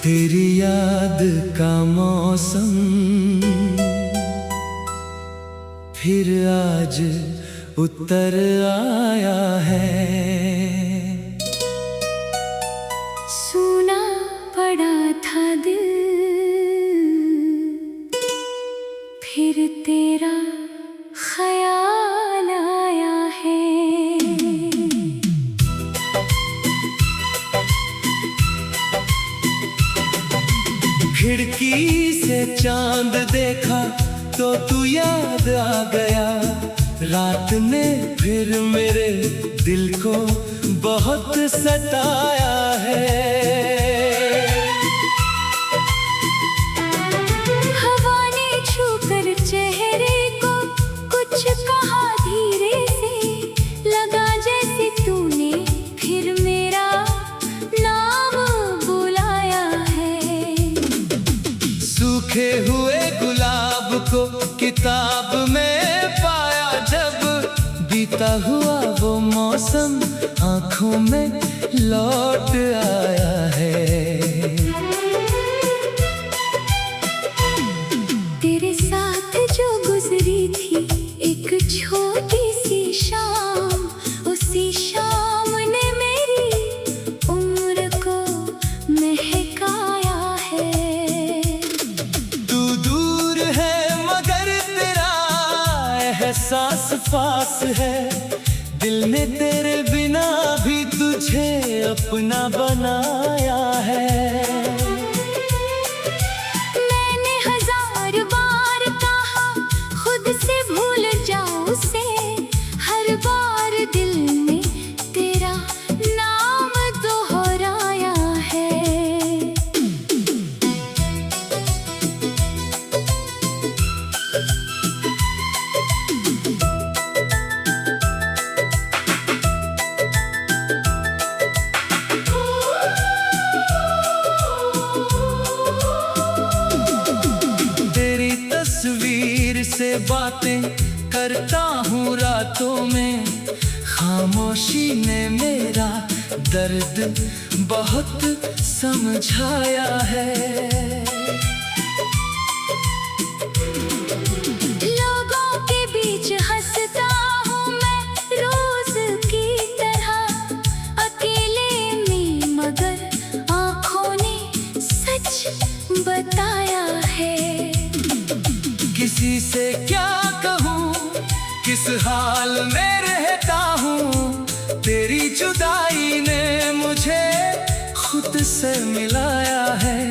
तेरी याद का मौसम फिर आज उतर आया है। सुना पड़ा था दिल फिर तेरा ख्याल आया है। खिड़की से चांद देखा तो तू याद आ गया। रात ने फिर मेरे दिल को बहुत सताया है। हवा ने छूकर चेहरे को कुछ कहा धीरे से, लगा जैसे तूने फिर मेरा नाम बुलाया है। सूखे हुए गुलाब को किताब में पाया जब, बीता हुआ वो मौसम आंखों में लौट आया है। तेरे साथ जो गुजरी थी एक छोटी सी शाम, उसी शाम ने मेरी उम्र को महकाया है। तू दूर है मगर तेरा एहसास पास है। दिल ने तेरे बिना भी तुझे अपना बनाया है। मैंने हजार बार कहा खुद से भूल जाऊं उसे, हर बार दिल ने तेरा नाम दोहराया है। तेरी तस्वीर से बातें करता हूँ रातों में। खामोशी ने मेरा दर्द बहुत समझाया है। लोगों के बीच हंसता हूँ मैं रोज की तरह, अकेले में मगर आँखों ने सच बताया है। किसी से क्या कहूँ किस हाल में रहता हूँ, तेरी जुदाई ने मुझे खुद से मिलाया है।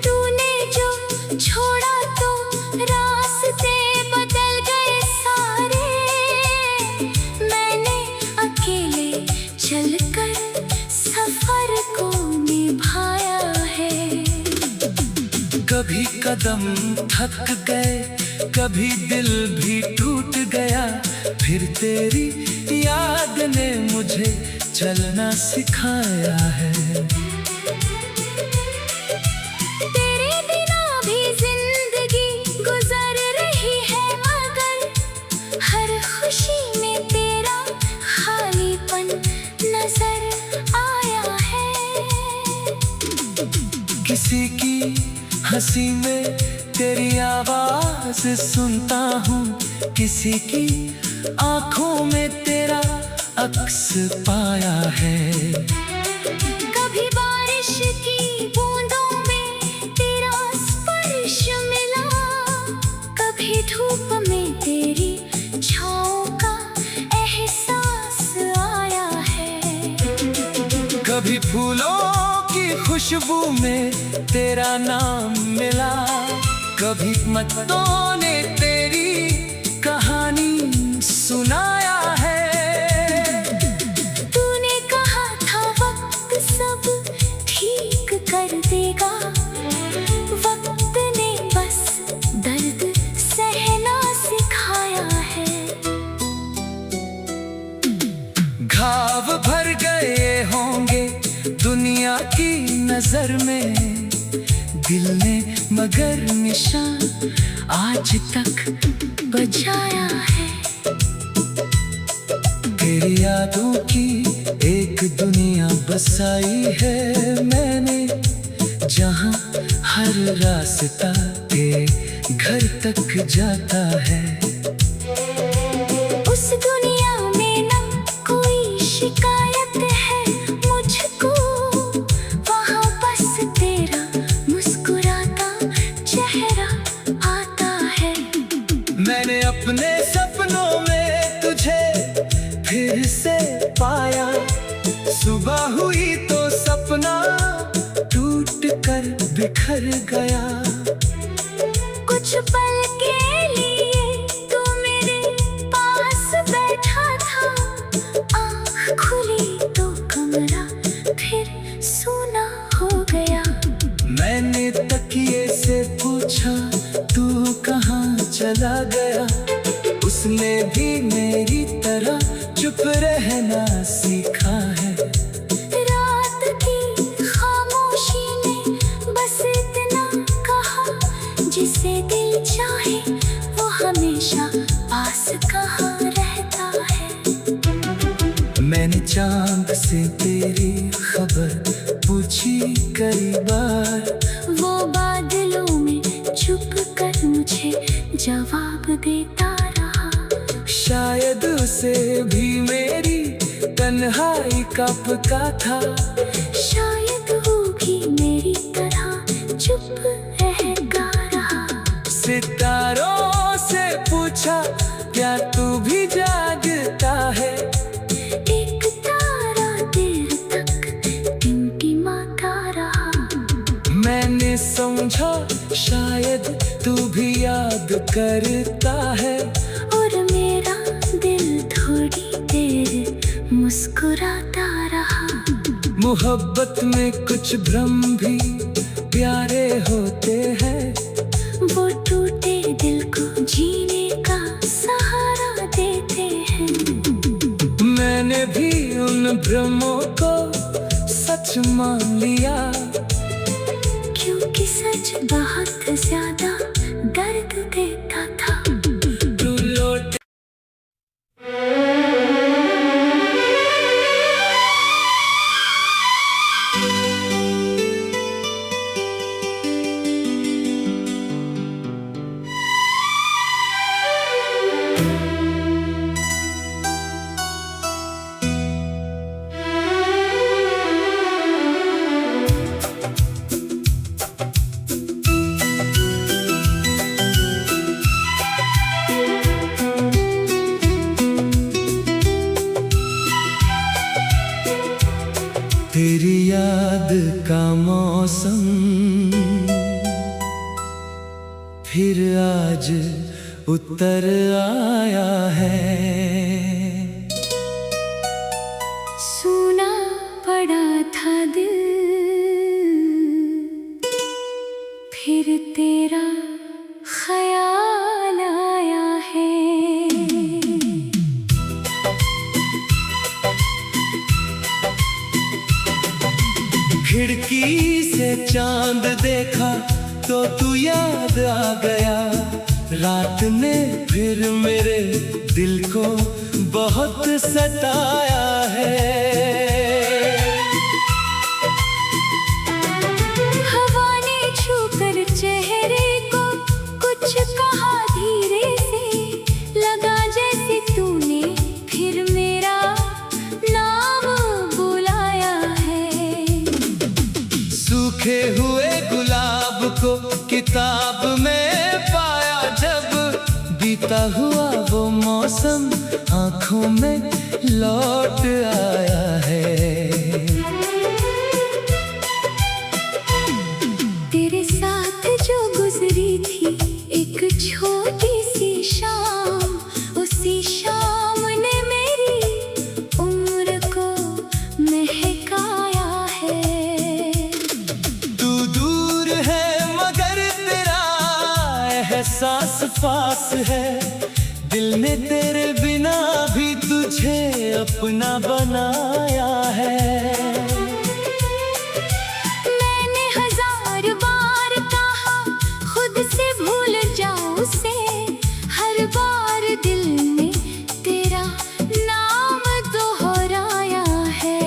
तूने जो छोड़ा तो रास्ते बदल गए सारे, मैंने अकेले चलकर सफर को निभाया है। कभी कदम थक गए, कभी दिल भी टूट गया, फिर तेरी याद ने मुझे चलना सिखाया है। तेरे बिना भी जिंदगी गुजर रही है मगर हर खुशी में तेरा खालीपन नजर आया है। किसी की हंसी में तेरी आवाज सुनता हूँ, किसी की आंखों में तेरा अक्स पाया है। कभी बारिश की बूंदों में तेरा स्पर्श मिला, कभी धूप में तेरी छाँव का एहसास आया है। कभी फूलों की खुशबू में तेरा नाम मिला, कभी मत्तों ने तेरी कहानी सुनाया है। तूने कहा था वक्त सब ठीक कर देगा, वक्त ने बस दर्द सहना सिखाया है। घाव भर गए होंगे दुनिया की नजर में, दिल ने मगर निशान आज तक बजाया है। तेरी यादों की एक दुनिया बसाई है मैंने, जहाँ हर रास्ता के घर तक जाता है। उस दुनिया में ना कोई शिकायत है मुझको, वहाँ बस तेरा मुस्कुराता चेहरा आता है। मैंने अपने सपनों में तुझे फिर से पाया, सुबह हुई तो सपना टूट कर बिखर गया। कुछ पल के लिए तू मेरे पास बैठा था, आँख खुली तो कमरा फिर सूना हो गया। मैंने तकिए से पूछा तू कहाँ चला गया, उसने भी मेरी तरह चुप रहना सीखा है। रात की खामोशी ने बस इतना कहा, जिसे दिल चाहे वो हमेशा पास कहाँ रहता है। मैंने चांद से तेरी खबर पूछी कई बार, वो बादलों में छुप कर मुझे जवाब देता रहा। शायद उसे भी मेरी तन्हाई का पता था, शायद वो भी मेरी तरह चुप रह गा रहा। सितारों से पूछा क्या तू भी जागता है, एक तारा देर तक टिमटिमाता रहा। मैंने समझा शायद तू भी याद करता है, और मेरा दिल थोड़ी देर मुस्कुराता रहा। मोहब्बत में कुछ भ्रम भी प्यारे होते हैं, वो टूटे दिल को जीने का सहारा देते हैं। मैंने भी उन भ्रमों को सच मान लिया, क्योंकि सच बहुत ज्यादा दर्द देता था। तू लौट तेरी याद का मौसम फिर आज उतर आया है। सुना पड़ा था दिल, फिर तेरा ख्याल आया है। खिड़की से चांद देखा तो तू याद आ गया, रात ने फिर मेरे दिल को बहुत सताया है। हवा ने छूकर चेहरे को कुछ कहा धीरे से, लगा जैसे तूने फिर मेरा नाम बुलाया है। सूखे हुए गुलाब को किताब में पाया जब, बीता हुआ वो मौसम आँखों में लौट आया है। तेरे साथ जो गुजरी थी एक छोटी सी शाम, उसी शाम ने मेरी उम्र को महकाया है। तू दूर है मगर तेरा एहसास पास है, दिल ने तेरे बिना भी तुझे अपना बनाया है। मैंने हजार बार कहा खुद से भूल जाओ उसे, हर बार दिल ने तेरा नाम दोहराया है।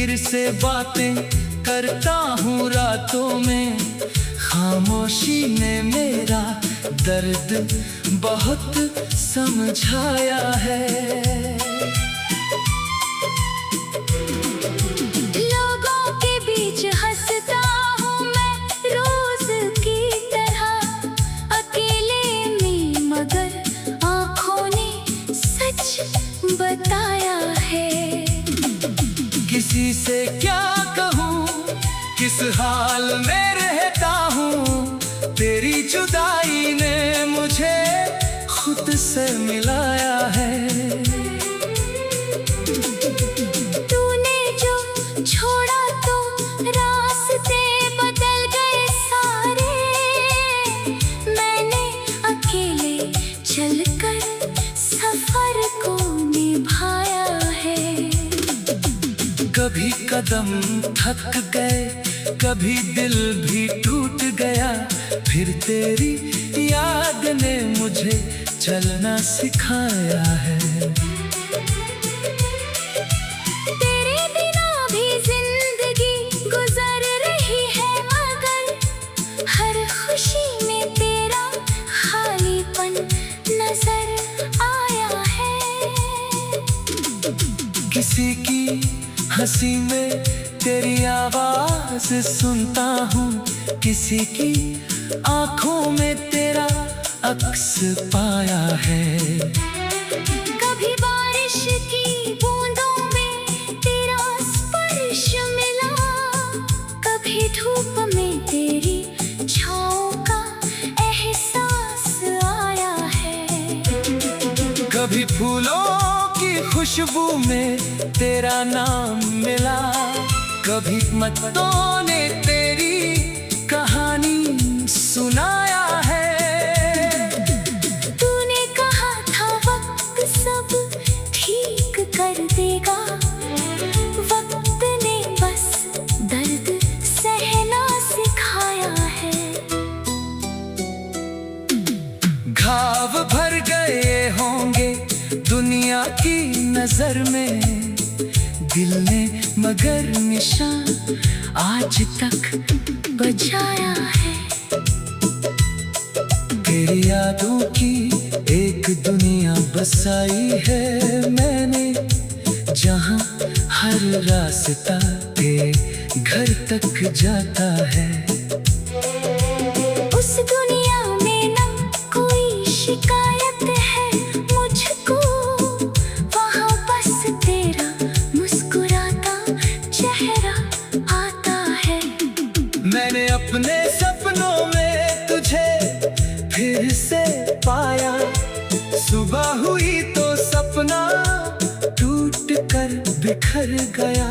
फिर से बातें करता हूँ रातों में। खामोशी ने मेरा दर्द बहुत समझाया है। लोगों के बीच हंसता हूँ मैं रोज की तरह, अकेले में मगर आँखों ने सच बताया है। किसी से क्या कहूँ, किस हाल में रहता हूँ, तेरी जुदाई ने मुझे खुद से मिलाया है। तूने जो छोड़ा तो रास्ते बदल गए सारे, मैंने अकेले चलकर सफर को निभाया है। कभी कदम थक गए, कभी दिल भी टूट गया, फिर तेरी याद ने मुझे चलना सिखाया है। तेरे बिना भी जिंदगी गुजर रही है, मगर हर खुशी में तेरा खालीपन नजर आया है। किसी की हंसी में तेरी आवाज सुनता हूँ, किसी की आंखों में तेरा अक्स पाया है। कभी बारिश की बूंदों में तेरा स्पर्श मिला, कभी धूप में तेरी छाँव का एहसास आया है। कभी फूलों की खुशबू में तेरा नाम मिला, कभी मत्तों ने तेरी कहानी सुनाया है। तूने कहा था वक्त सब ठीक कर देगा, वक्त ने बस दर्द सहना सिखाया है। घाव भर गए होंगे दुनिया की नजर में, दिल ने मगर निशान आज तक बचाया है। तेरी यादों की एक दुनिया बसाई है मैंने, जहाँ हर रास्ता तेरे घर तक जाता है। उस दुनिया में ना कोई शिकायत है मुझको, वहाँ बस तेरा मुस्कुराता चेहरा आता है। मैंने अपने सपनों में तुझे फिर से पाया, सुबह हुई तो सपना टूट कर बिखर गया।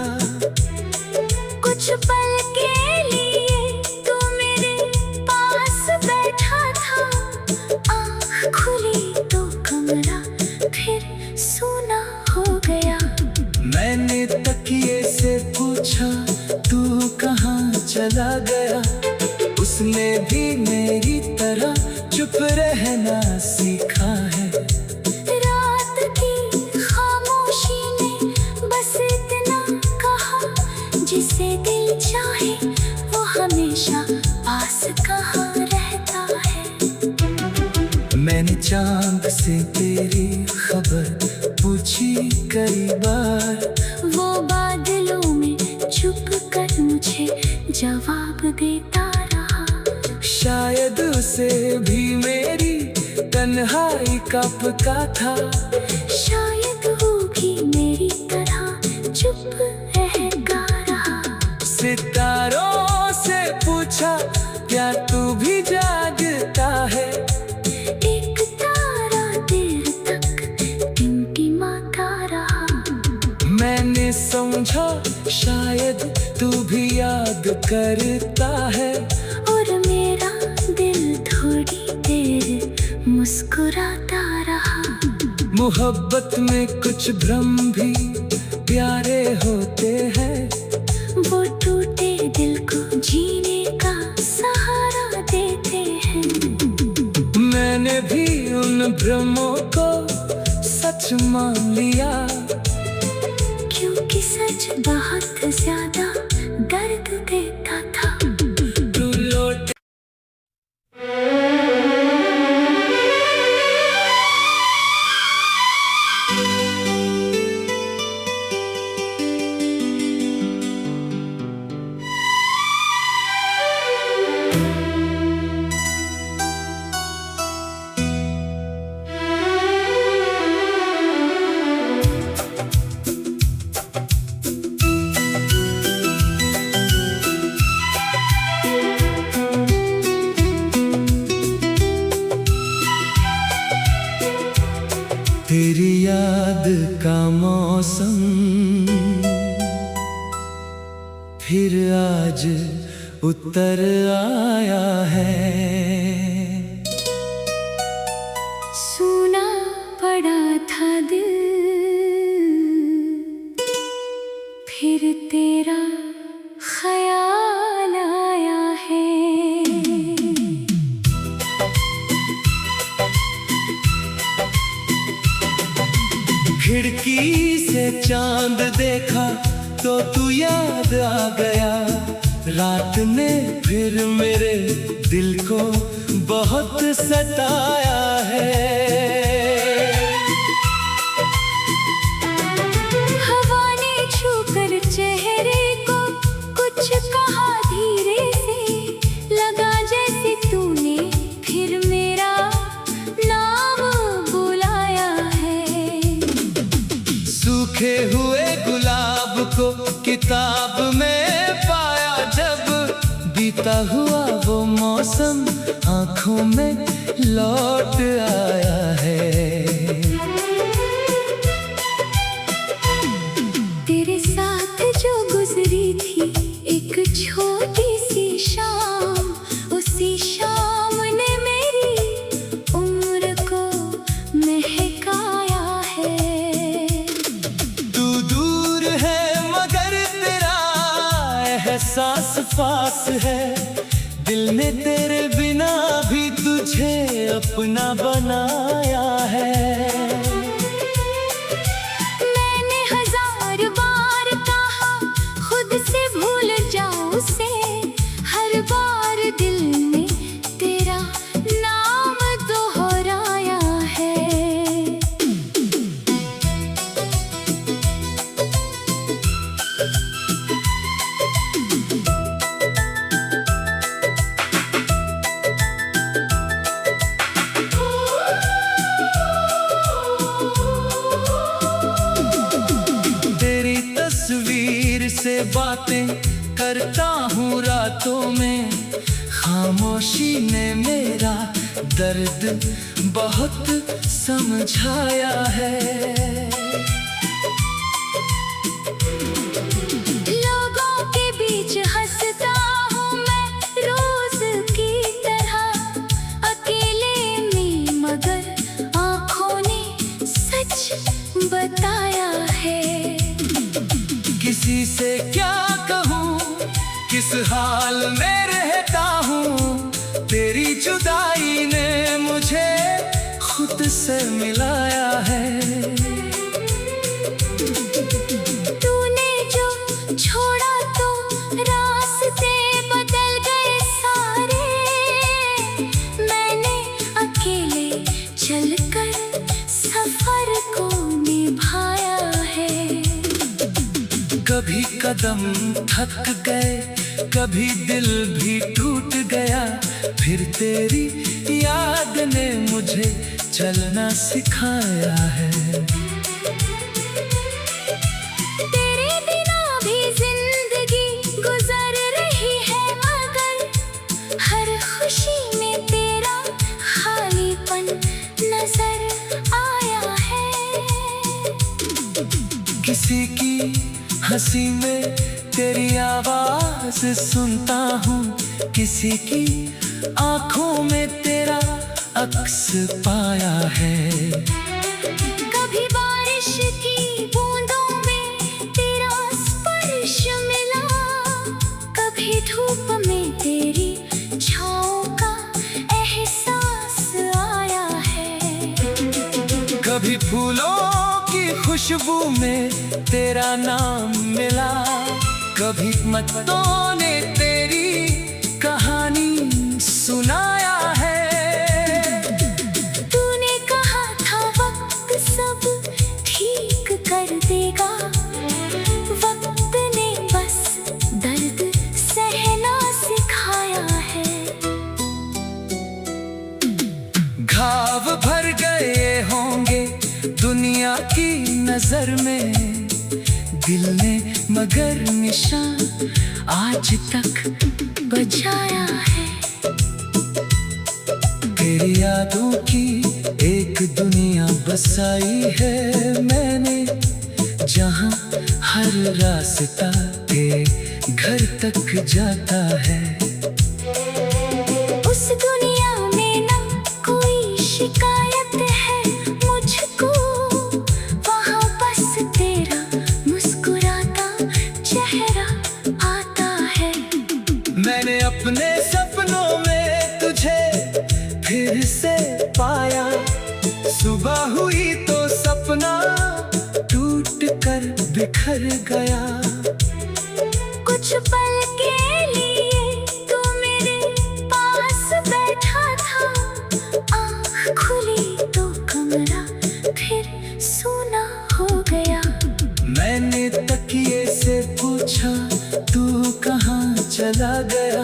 कुछ पल के लिए तू मेरे पास बैठा था, आँख खुली तो कमरा फिर सूना हो गया। मैंने तकिए से पूछा तू कहाँ चला गया, उसने भी मेरी तरह चुप रहना सीखा है। रात की खामोशी ने बस इतना कहा, जिसे दिल चाहे वो हमेशा पास कहाँ रहता है। मैंने चांद से तेरी खबर पूछी कई बार, वो बादलों में छुप कर मुझे जवाब देता रहा। शायद उसे भी मेरी तन्हाई का पता था, शायद वो भी मेरी तरह चुप रहेगा रहा। सितारों से पूछा क्या तू भी जागता है, एक तारा देर तक टिमटिमाता रहा। मैंने समझा शायद तू भी याद करता है, और मेरा दिल थोड़ी देर मुस्कुराता रहा। मोहब्बत में कुछ भ्रम भी प्यारे होते हैं, वो टूटे दिल को जीने का सहारा देते हैं। मैंने भी उन भ्रमों को सच मान लिया, क्योंकि सच बहुत ज्यादा दर्द देता था। तू लौट तेरी याद का मौसम फिर आज उतर आया है। सूना पड़ा था दिल, फिर तेरा ख्याल आया है। खिड़की से चांद देखा तो तू याद आ गया। रात ने फिर मेरे दिल को बहुत सताया है। हवा ने छूकर चेहरे को कुछ कहा धीरे से, लगा जैसे तूने फिर मेरा नाम बुलाया है। सूखे हुए गुलाब को किताब में पाया जब, बीता हुआ वो मौसम आंखों में लौट आया है। तेरे साथ जो गुजरी थी एक छोटी सी शाम, उसी शाम ने मेरी उम्र को महकाया है। तू दूर है मगर तेरा एहसास पास है। दिल ने तेरे बिना भी तुझे अपना बनाया है। मैंने हजार बार कहा खुद से भूल जाओ उसे, हर बार दिल ने तेरा नाम दोहराया है। तेरी तस्वीर से बातें करता हूँ रातों में। खामोशी ने मेरा दर्द बहुत समझाया है। लोगों के बीच हंसता हूँ मैं रोज की तरह, अकेले में मगर आँखों ने सच बताया है। किसी से क्या कहूँ किस हाल में रहता हूँ, तेरी जुदाई ने मुझे खुद से मिलाया है। तूने जो छोड़ा तो रास्ते बदल गए सारे, मैंने अकेले चलकर सफर को निभाया है। कभी कदम थक गए, कभी दिल भी टूट गया, फिर तेरी याद ने मुझे चलना सिखाया है। तेरे बिना भी जिंदगी गुजर रही है मगर हर खुशी में तेरा खालीपन नजर आया है। किसी की हंसी में तेरी आवाज सुनता हूँ, किसी की आंखों में तेरा अक्स पाया है। कभी बारिश की बूंदों में तेरा स्पर्श मिला, कभी धूप में तेरी छाँव का एहसास आया है। कभी फूलों की खुशबू खुशबू में तेरा नाम मिला। कभी मतों ने तेरी कहानी सुनाया है। तूने कहा था वक्त सब ठीक कर देगा, वक्त ने बस दर्द सहना सिखाया है। घाव भर गए होंगे दुनिया की नजर में, दिल ने मगर निशान आज तक बजाया है। तेरी यादों की एक दुनिया बसाई है मैंने, जहां हर रास्ता तेरे घर तक जाता है। उस दुनिया में ना कोई शिकायत है मुझको, वहाँ बस तेरा मुस्कुराता चेहरा आता है। मैंने अपने सपनों में तुझे फिर से पाया। सुबह हुई तो सपना टूट कर बिखर गया। कुछ पल के लिए तू मेरे पास बैठा था, आँख खुली तो कमरा फिर सूना हो गया। मैंने तकिए से पूछा तू कहाँ चला गया,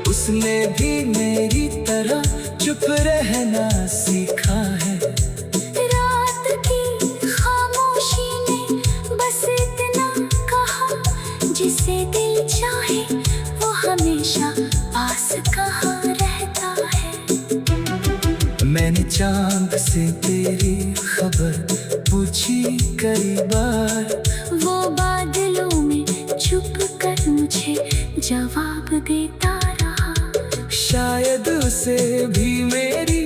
उसने भी मेरी तरह चुप रहना सीखा है। रात की खामोशी ने बस इतना कहा, जिसे दिल चाहे वो हमेशा पास कहाँ रहता है। मैंने चांद से तेरी खबर पूछी कई बार, वो बादलों में छुप कर मुझे जवाब देता रहा। शायद उसे भी मेरी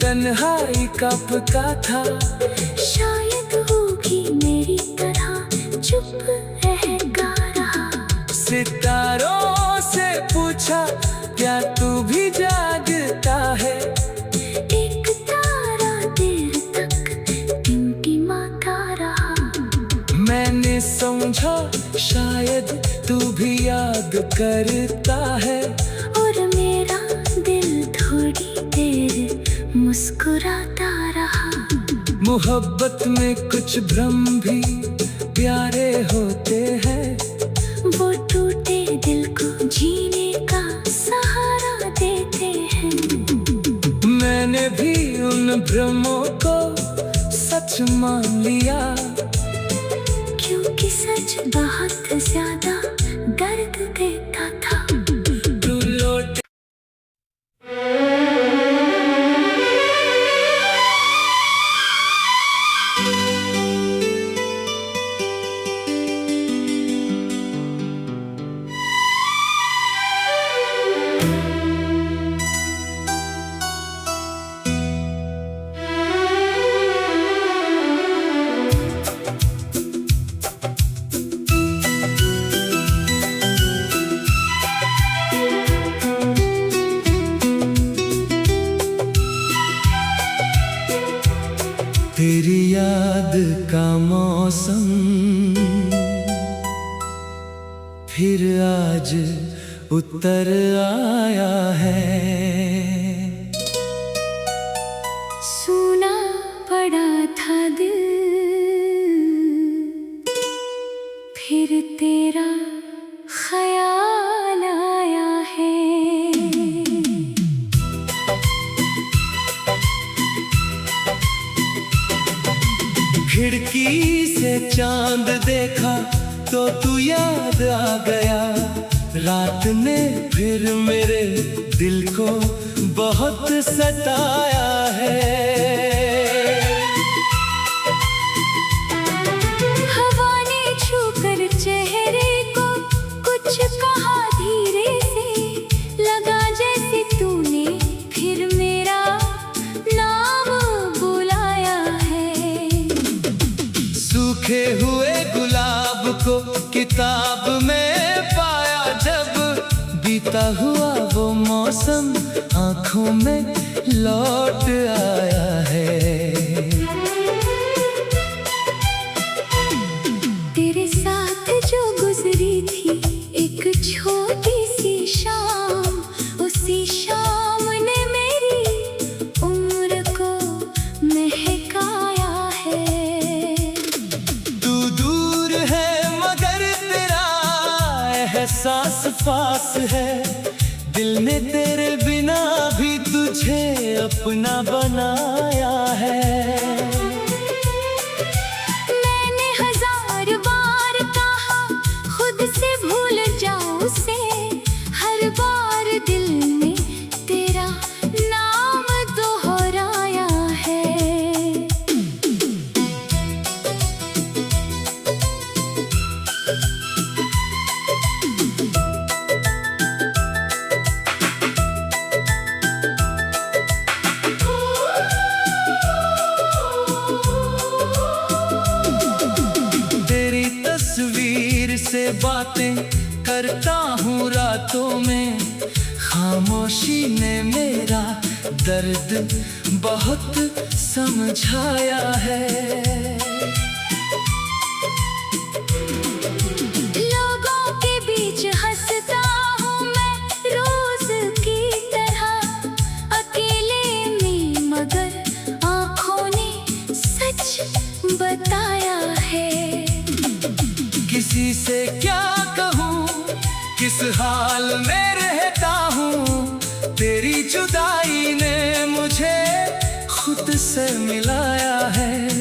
तन्हाई का पता था। शायद वो भी मेरी तरह चुप रह गा रहा। सितारों से पूछा क्या तू भी जागता है, एक तारा देर तक टिमटिमाता रहा। मैंने समझा शायद तू भी याद करता है। और मेरा दिल थोड़ी देर मुस्कुराता रहा। मोहब्बत में कुछ भ्रम भी प्यारे होते हैं, वो टूटे दिल को जीने का सहारा देते हैं। मैंने भी उन भ्रमों को सच मान लिया, क्योंकि सच बहुत ज्यादा दर्द देता था। तू लौट तेरी याद का मौसम फिर आज उतर आया है। सुना पड़ा था दिल, फिर तेरा ख्याल आया है। खिड़की से चांद देखा तो तू याद आ गया। रात ने फिर मेरे दिल को बहुत सताया है। हवा ने छूकर चेहरे को कुछ कहा धीरे से, लगा जैसे तूने फिर मेरा नाम बुलाया है। सूखे हुए गुलाब को किताब में पाया जब, बीता हुआ वो मौसम आंखों में लौट आया है। पास है, दिल ने तेरे बिना भी तुझे अपना बनाया है। मैंने हजार बार कहा खुद से भूल जाऊं उसे, हर बार दिल में तेरा नाम दोहराया है। तेरी तस्वीर से बातें करता हूँ रातों में, खामोशी ने मेरा दर्द बहुत समझाया है। लोगों के बीच हंसता हूँ मैं रोज की तरह, अकेले में मगर आँखों ने सच बताया है। किसी से क्या कहूँ, किस हाल में रहता हूँ, तेरी जुदाई ने मुझे खुद से मिलाया है।